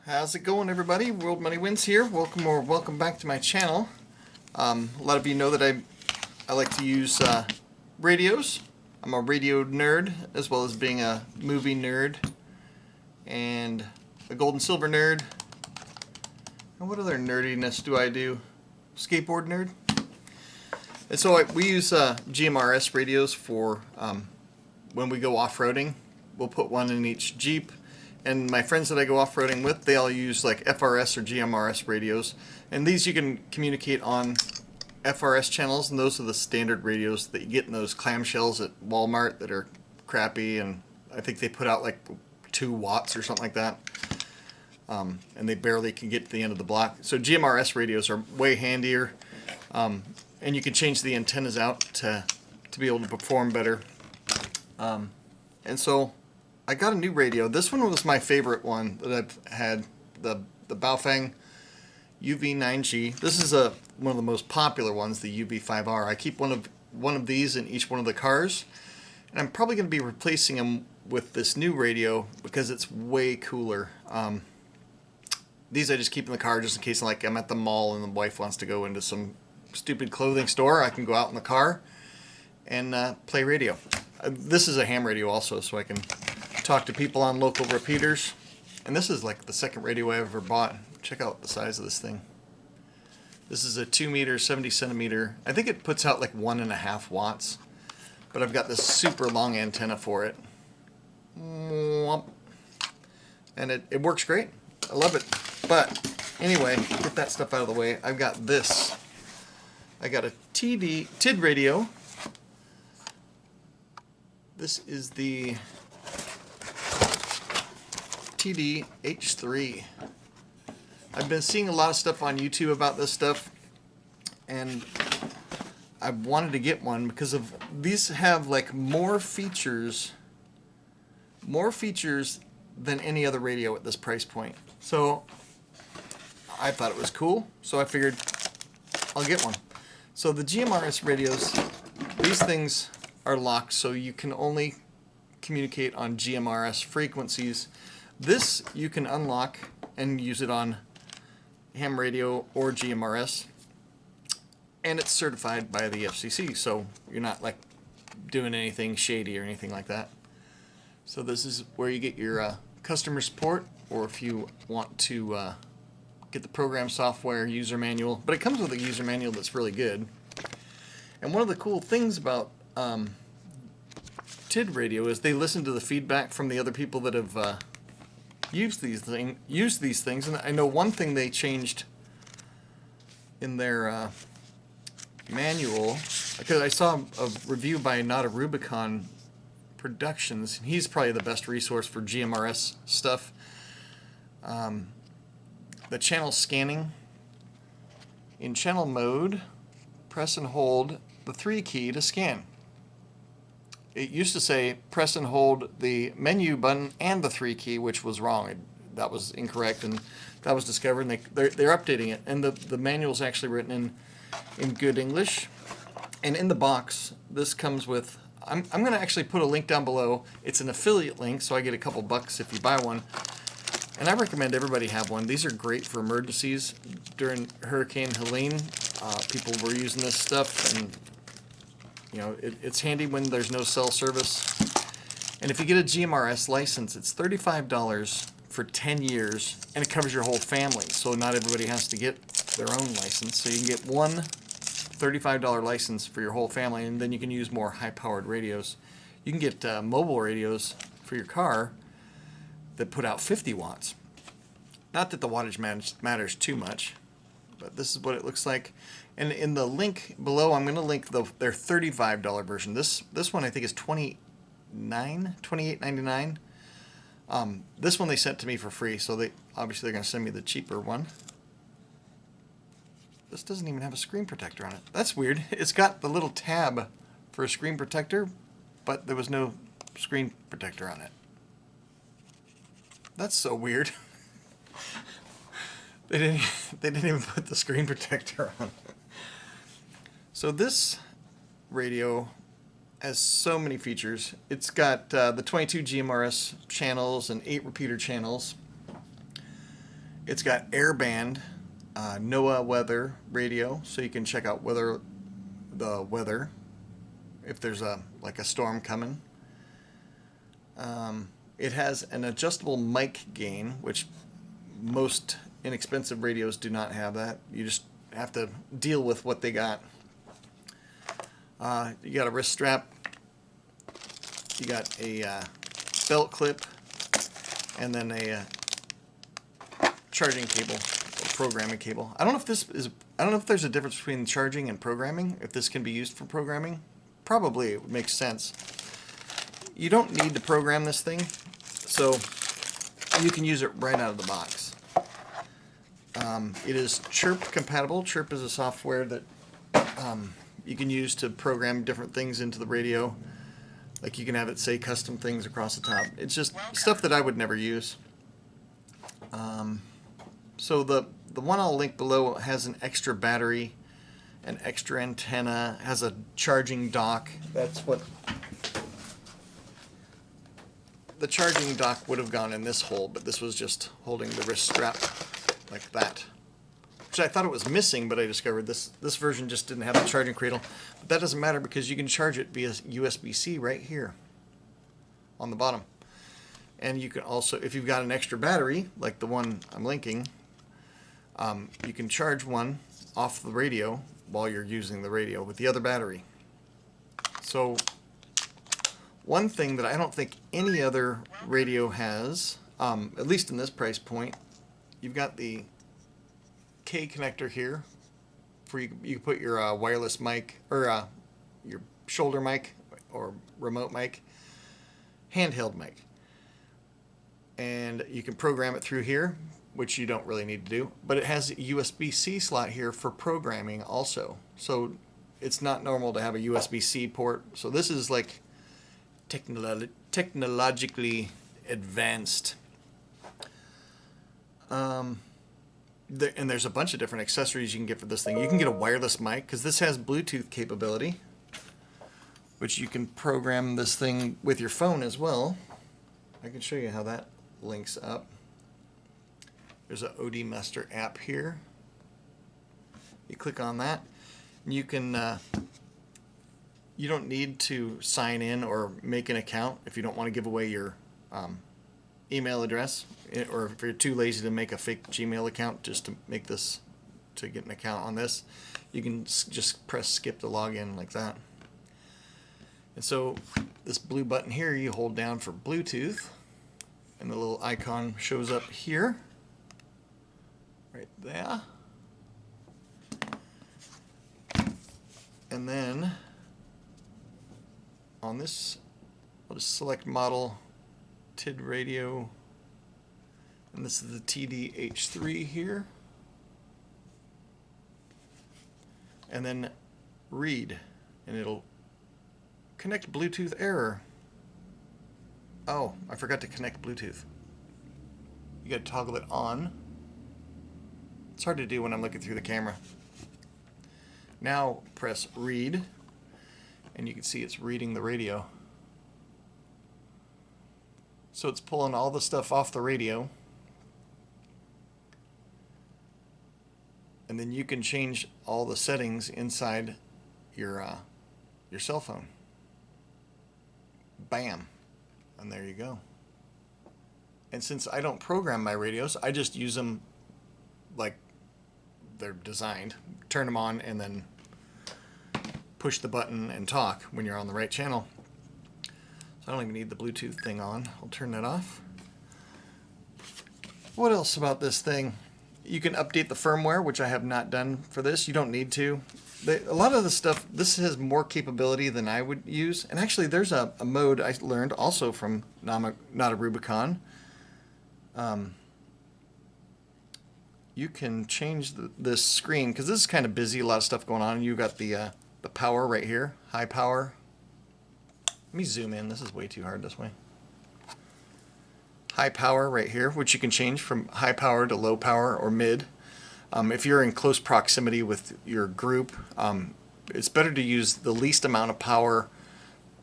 How's it going, everybody? World Money Wins here. Welcome back to my channel. A lot of you know that I like to use radios. I'm a radio nerd, as well as being a movie nerd and a gold and silver nerd. And what other nerdiness do I do? Skateboard nerd. And so we use GMRS radios for when we go off-roading. We'll put one in each Jeep. And my friends that I go off-roading with, they all use like FRS or GMRS radios. And these you can communicate on FRS channels, and those are the standard radios that you get in those clamshells at Walmart that are crappy, and I think they put out like 2 watts or something like that. And they barely can get to the end of the block. So GMRS radios are way handier, and you can change the antennas out to be able to perform better. And so I got a new radio. This one was my favorite one that I've had, the Baofeng UV9G. This is one of the most popular ones, the UV5R. I keep one of these in each one of the cars, and I'm probably going to be replacing them with this new radio because it's way cooler. These I just keep in the car just in case I'm at the mall and the wife wants to go into some stupid clothing store. I can go out in the car and play radio. This is a ham radio also, so I can talk to people on local repeaters. And this is like the second radio I ever bought. Check out the size of this thing. This is a 2 meter, 70 centimeter. I think it puts out like 1.5 watts. But I've got this super long antenna for it. And it works great. I love it. But anyway, get that stuff out of the way. I've got this. I got a Tidradio. This is the TD-H3. I've been seeing a lot of stuff on YouTube about this stuff, and I wanted to get one because of these have like more features than any other radio at this price point. So I thought it was cool, so I figured I'll get one. So the GMRS radios, these things are locked, so you can only communicate on GMRS frequencies. This you can unlock and use it on ham radio or GMRS, and it's certified by the FCC, so you're not like doing anything shady or anything like that. So this is where you get your customer support, or if you want to get the program software user manual. But it comes with a user manual that's really good. And one of the cool things about Tidradio is they listen to the feedback from the other people that have used these things. And I know one thing they changed in their manual, because I saw a review by Not a Rubicon Productions, and he's probably the best resource for GMRS stuff. The channel scanning. In channel mode, press and hold the 3 key to scan. It used to say press and hold the menu button and the 3 key, which was wrong. That was incorrect, and that was discovered, and they're updating it. And the manual's actually written in good English. And in the box, this comes with, I'm going to actually put a link down below. It's an affiliate link, so I get a couple bucks if you buy one. And I recommend everybody have one. These are great for emergencies. During Hurricane Helene, people were using this stuff, and you know, it's handy when there's no cell service. And if you get a GMRS license, it's $35 for 10 years, and it covers your whole family. So not everybody has to get their own license. So you can get one $35 license for your whole family, and then you can use more high-powered radios. You can get mobile radios for your car that put out 50 watts. Not that the wattage matters too much, but this is what it looks like. And in the link below, I'm going to link their $35 version. This one I think is $28.99. This one they sent to me for free, so obviously they're going to send me the cheaper one. This doesn't even have a screen protector on it. That's weird. It's got the little tab for a screen protector, but there was no screen protector on it. That's so weird. They didn't even put the screen protector on. So this radio has so many features. It's got the 22 GMRS channels and 8 repeater channels. It's got airband, NOAA weather radio, so you can check out the weather if there's like a storm coming. It has an adjustable mic gain, which most inexpensive radios do not have that. You just have to deal with what they got. You got a wrist strap, you got a belt clip, and then a charging cable or programming cable. I don't know if there's a difference between charging and programming, if this can be used for programming. Probably it would make sense. You don't need to program this thing, so you can use it right out of the box. It is Chirp compatible. Chirp is a software that you can use to program different things into the radio. Like you can have it say custom things across the top. It's just stuff that I would never use. So the one I'll link below has an extra battery, an extra antenna, has a charging dock. That's what the charging dock would have gone in this hole, but this was just holding the wrist strap like that. Which I thought it was missing, but I discovered this version just didn't have the charging cradle. But that doesn't matter because you can charge it via USB-C right here on the bottom. And you can also, if you've got an extra battery, like the one I'm linking, you can charge one off the radio while you're using the radio with the other battery. So one thing that I don't think any other radio has, at least in this price point, you've got the K connector here, where you can put your wireless mic, or your shoulder mic, or remote mic, handheld mic. And you can program it through here, which you don't really need to do. But it has a USB-C slot here for programming also. So it's not normal to have a USB-C port. So this is like technologically advanced. And there's a bunch of different accessories you can get for this thing. You can get a wireless mic, because this has Bluetooth capability, which you can program this thing with your phone as well. I can show you how that links up. There's an OD Master app here. You click on that, and you can you don't need to sign in or make an account if you don't want to give away your email address, or if you're too lazy to make a fake Gmail account just to make this, to get an account on this. You can just press skip to log in like that. And so this blue button here you hold down for Bluetooth, and the little icon shows up here, right there. And then on this, I'll just select model, Tidradio, and this is the TD-H3 here. And then read, and it'll connect Bluetooth error. Oh, I forgot to connect Bluetooth. You gotta toggle it on. It's hard to do when I'm looking through the camera. Now press read, and you can see it's reading the radio. So it's pulling all the stuff off the radio, and then you can change all the settings inside your cell phone. Bam, and there you go. And since I don't program my radios, I just use them like they're designed. Turn them on and then push the button and talk when you're on the right channel. So I don't even need the Bluetooth thing on. I'll turn that off. What else about this thing? You can update the firmware, which I have not done for this. You don't need to. A lot of the stuff, this has more capability than I would use. And actually there's a mode I learned also from Not a Rubicon. You can change this screen, because this is kind of busy, a lot of stuff going on. You've got the power right here, high power. Let me zoom in, this is way too hard this way. High power right here, which you can change from high power to low power or mid. If you're in close proximity with your group, it's better to use the least amount of power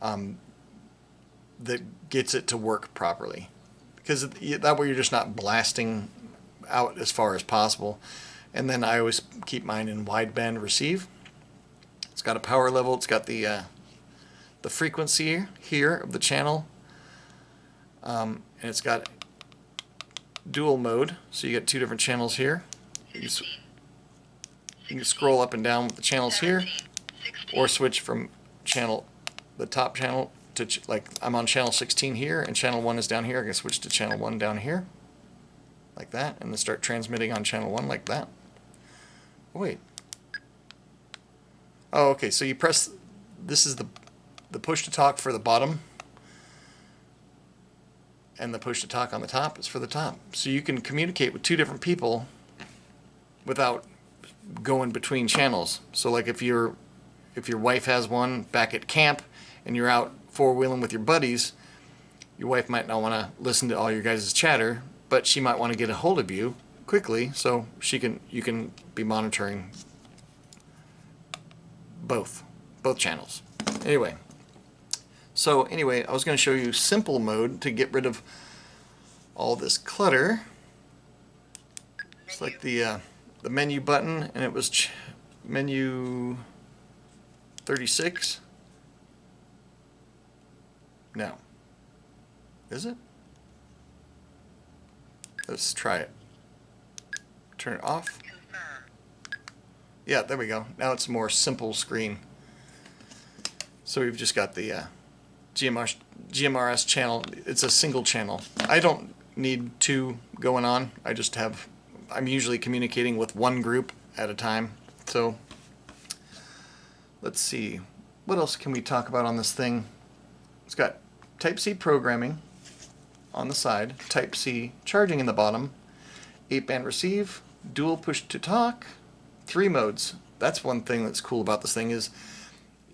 that gets it to work properly. Because that way you're just not blasting out as far as possible. And then I always keep mine in wideband receive. It's got a power level. It's got the frequency here of the channel, and it's got dual mode, so you get two different channels here. You can scroll up and down with the channels here, or switch from the top channel to like I'm on channel 16 here, and channel 1 is down here. I can switch to channel 1 down here, like that, and then start transmitting on channel 1 like that. Oh, wait. Oh, okay. So you press. This is the push to talk for the bottom, and the push to talk on the top is for the top. So you can communicate with two different people without going between channels. So like if your wife has one back at camp and you're out four-wheeling with your buddies, your wife might not want to listen to all your guys' chatter, but she might want to get a hold of you quickly, so you can be monitoring both channels. Anyway, I was going to show you simple mode to get rid of all this clutter. It's like the menu button, and it was menu 36. No. Is it? Let's try it. Turn it off. Yeah, there we go. Now it's a more simple screen. So we've just got the GMRS channel. It's a single channel. I don't need two going on. I'm usually communicating with one group at a time. So let's see. What else can we talk about on this thing? It's got Type-C programming on the side, Type-C charging in the bottom, 8-band receive, dual push to talk, 3 modes. That's one thing that's cool about this thing is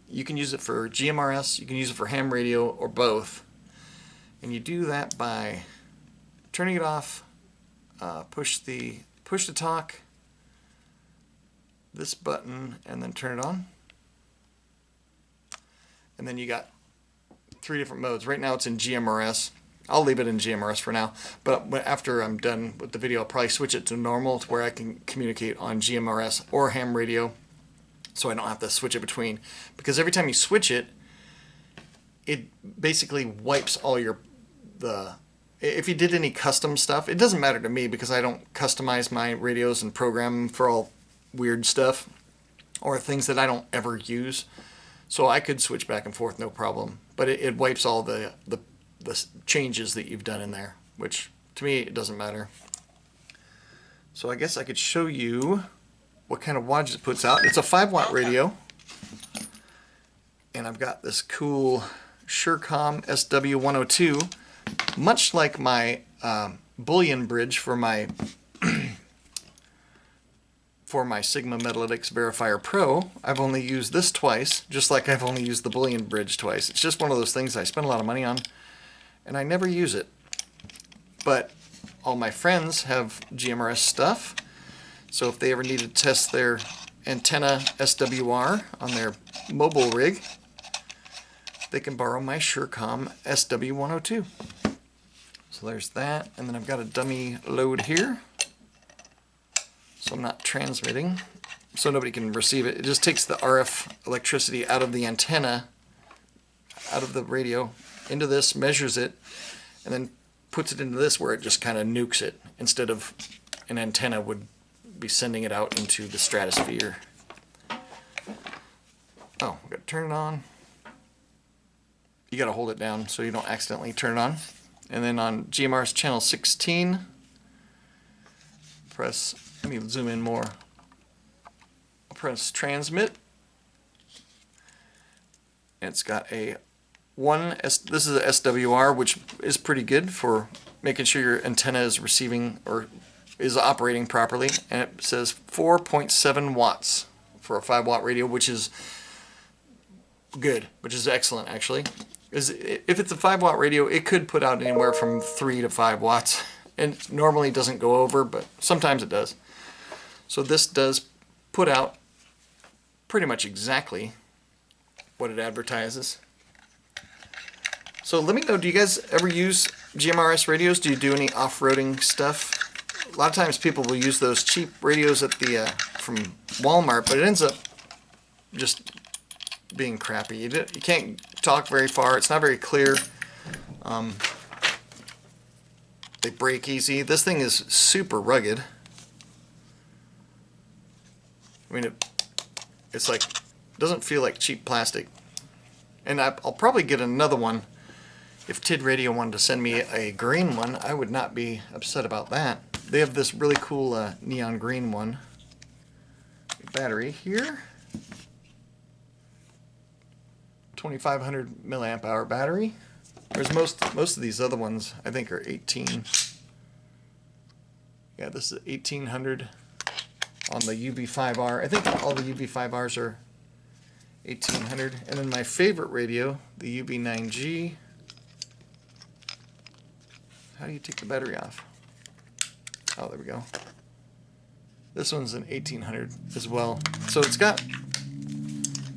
you can use it for GMRS, you can use it for ham radio, or both. And you do that by turning it off, push to talk, this button, and then turn it on. And then you got 3 different modes. Right now it's in GMRS. I'll leave it in GMRS for now, but after I'm done with the video, I'll probably switch it to normal to where I can communicate on GMRS or ham radio, so I don't have to switch it between. Because every time you switch it, it basically wipes all if you did any custom stuff, it doesn't matter to me because I don't customize my radios and program them for all weird stuff or things that I don't ever use. So I could switch back and forth, no problem. But it wipes all the changes that you've done in there, which to me it doesn't matter. So I guess I could show you what kind of wattage it puts out. It's a 5-watt radio, and I've got this cool Surecom SW102, much like my bullion bridge for my Sigma Metalytics Verifier Pro. I've only used this twice, just like I've only used the bullion bridge twice. It's just one of those things I spend a lot of money on, and I never use it. But all my friends have GMRS stuff, so if they ever need to test their antenna SWR on their mobile rig, they can borrow my Surecom SW102. So there's that, and then I've got a dummy load here, so I'm not transmitting, so nobody can receive it. It just takes the RF electricity out of the antenna, out of the radio, into this, measures it, and then puts it into this where it just kind of nukes it, instead of an antenna would be sending it out into the stratosphere. Oh, we've got to turn it on. You got to hold it down so you don't accidentally turn it on. And then on GMRS channel 16, let me zoom in more. Press transmit. And it's got this is a SWR, which is pretty good for making sure your antenna is receiving or is operating properly. And it says 4.7 watts for a 5-watt radio, which is good, which is excellent actually. If it's a 5-watt radio, it could put out anywhere from 3 to 5 watts. And it normally doesn't go over, but sometimes it does. So this does put out pretty much exactly what it advertises. So let me know, do you guys ever use GMRS radios? Do you do any off-roading stuff? a lot of times people will use those cheap radios at the from Walmart, but it ends up just being crappy. You can't talk very far. It's not very clear. They break easy. This thing is super rugged. I mean, it's like, doesn't feel like cheap plastic. And I'll probably get another one. If Tidradio wanted to send me a green one, I would not be upset about that. They have this really cool neon green one. Battery here. 2,500 milliamp hour battery. Whereas most of these other ones, I think, are 18. Yeah, this is 1800 on the UB5R. I think all the UB5Rs are 1800. And then my favorite radio, the UB9G. How do you take the battery off? Oh, there we go. This one's an 1800 as well. So it's got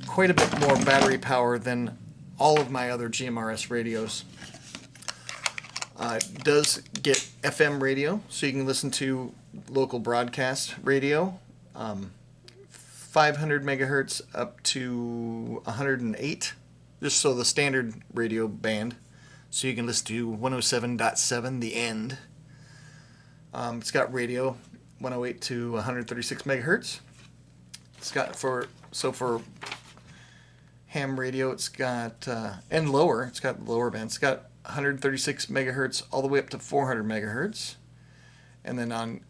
quite a bit more battery power than all of my other GMRS radios. It does get FM radio, so you can listen to local broadcast radio. 500 megahertz up to 108, just so the standard radio band. So you can listen to 107.7, the end. It's got radio 108 to 136 megahertz. It's got for ham radio, it's got and lower. It's got lower bands. It's got 136 megahertz all the way up to 400 megahertz, and then on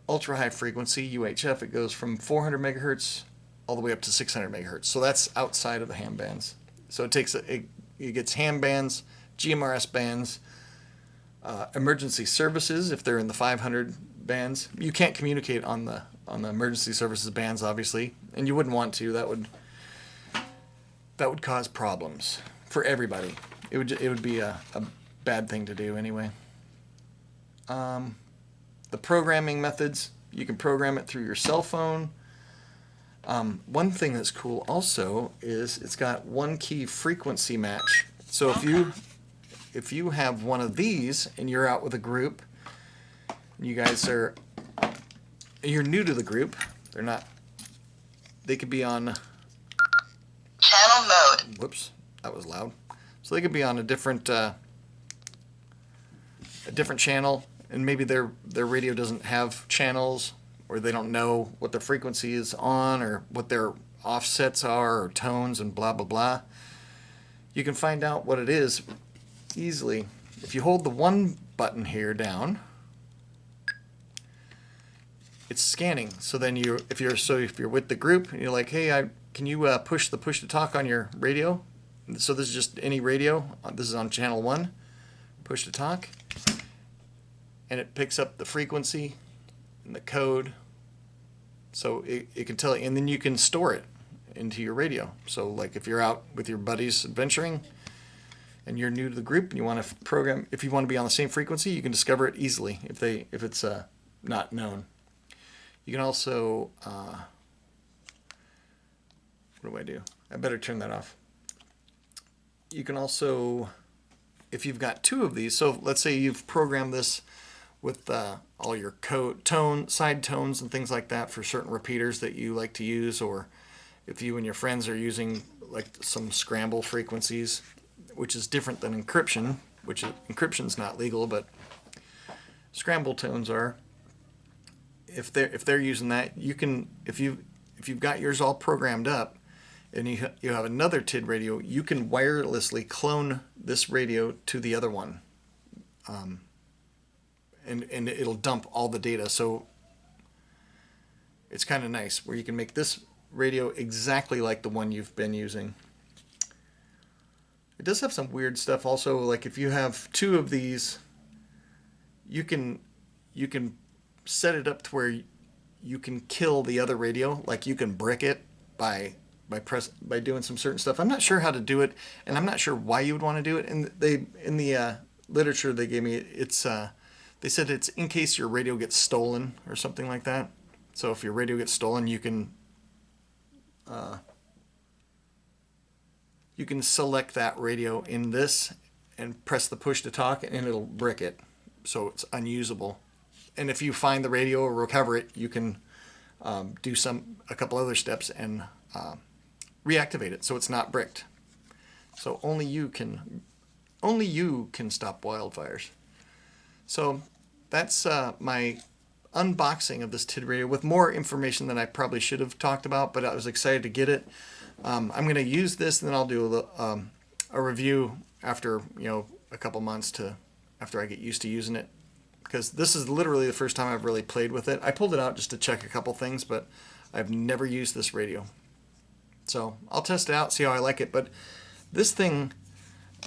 ultra high frequency UHF, it goes from 400 megahertz all the way up to 600 megahertz. So that's outside of the ham bands. So it takes it gets ham bands, GMRS bands, emergency services if they're in the 500 bands. You can't communicate on the emergency services bands, obviously, and you wouldn't want to. That would cause problems for everybody. It would be a bad thing to do anyway. The programming methods, you can program it through your cell phone. One thing that's cool also is it's got one key frequency match. So if you have one of these and you're out with a group, and you're new to the group, they could be on channel mode. Whoops, that was loud. So they could be on a different channel, and maybe their radio doesn't have channels, or they don't know what the frequency is on, or what their offsets are, or tones, and blah blah blah. You can find out what it is easily if you hold the one button here down. It's scanning. So then if you're with the group and you're like, hey, can you push the push to talk on your radio? So this is just any radio. This is on channel 1. Push to talk, and it picks up the frequency and the code. So it can tell you, and then you can store it into your radio. So like if you're out with your buddies adventuring and you're new to the group and you want to program, if you want to be on the same frequency, you can discover it easily if it's not known. You can also what do I do? I better turn that off. You can also, if you've got two of these, so let's say you've programmed this with all your side tones and things like that for certain repeaters that you like to use, or if you and your friends are using like some scramble frequencies, which is different than encryption, encryption's not legal, but scramble tones are. If they're using that, you can, if you've got yours all programmed up, and you have another TID radio, you can wirelessly clone this radio to the other one, and it'll dump all the data. So it's kind of nice where you can make this radio exactly like the one you've been using. It does have some weird stuff also, like if you have two of these, you can set it up to where you can kill the other radio, like you can brick it by doing some certain stuff. I'm not sure how to do it, and I'm not sure why you would want to do it. And in the literature they gave me, they said it's in case your radio gets stolen or something like that. So if your radio gets stolen, you can select that radio in this and press the push to talk, and it'll brick it, so it's unusable. and if you find the radio or recover it, you can do a couple other steps and reactivate it so it's not bricked. So only you can stop wildfires. So that's my unboxing of this Tidradio with more information than I probably should have talked about, but I was excited to get it. I'm going to use this, and then I'll do a review after a couple months after I get used to using it, because this is literally the first time I've really played with it. I pulled it out just to check a couple things, but I've never used this radio. So I'll test it out, see how I like it. But this thing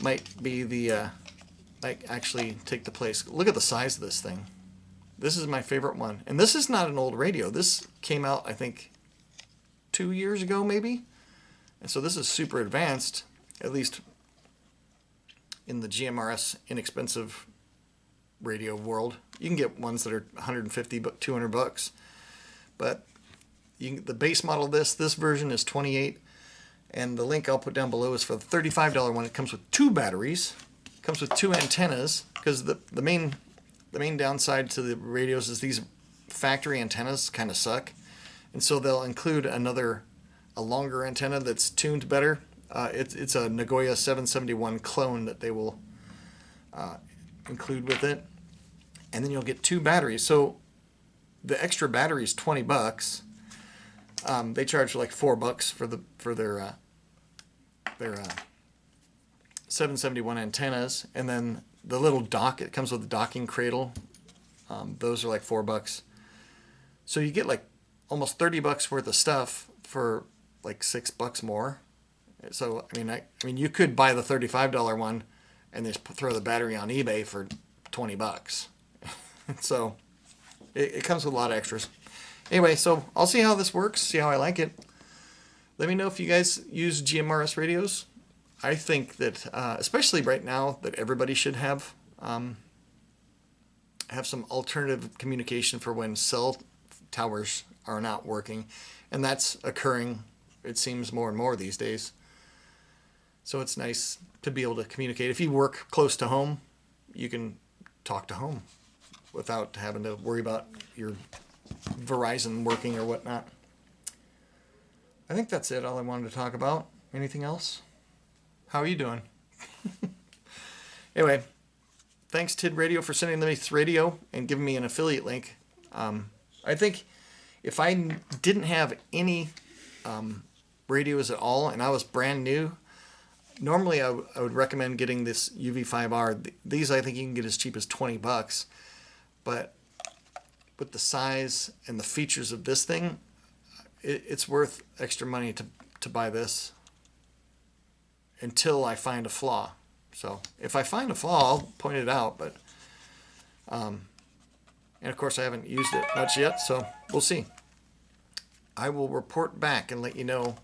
might be the might actually take the place. Look at the size of this thing. This is my favorite one, and this is not an old radio. This came out, I think, 2 years ago maybe, and so this is super advanced, at least in the GMRS inexpensive radio world. You can get ones that are 150 but 200 bucks, but the base model of this version is 28, and the link I'll put down below is for the $35 one. It comes with 2 batteries, it comes with 2 antennas, because the main downside to the radios is these factory antennas kind of suck, and so they'll include a longer antenna that's tuned better. It's a Nagoya 771 clone that they will include with it, and then you'll get 2 batteries. So the extra battery is 20 bucks. They charge like $4 for their 771 antennas, and then the little dock, it comes with a docking cradle. Those are like $4. So you get like almost 30 bucks worth of stuff for like $6 more. So I mean you could buy the $35 one and just throw the battery on eBay for 20 bucks. So it comes with a lot of extras. Anyway, so I'll see how this works, see how I like it. Let me know if you guys use GMRS radios. I think that, especially right now, that everybody should have some alternative communication for when cell towers are not working, and that's occurring, it seems, more and more these days. So it's nice to be able to communicate. If you work close to home, you can talk to home without having to worry about your Verizon working or whatnot. I think that's it, all I wanted to talk about. Anything else? How are you doing? Anyway, thanks Tidradio for sending me this radio and giving me an affiliate link. I think if I didn't have any radios at all and I was brand new, normally I would recommend getting this UV5R. These I think you can get as cheap as 20 bucks. But with the size and the features of this thing, it's worth extra money to buy this until I find a flaw. So if I find a flaw, I'll point it out. But and of course I haven't used it much yet, so we'll see. I will report back and let you know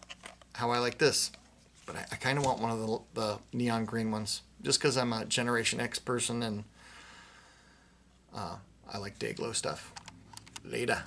how I like this. But I kind of want one of the neon green ones, just because I'm a Generation X person and I like day glow stuff. Later.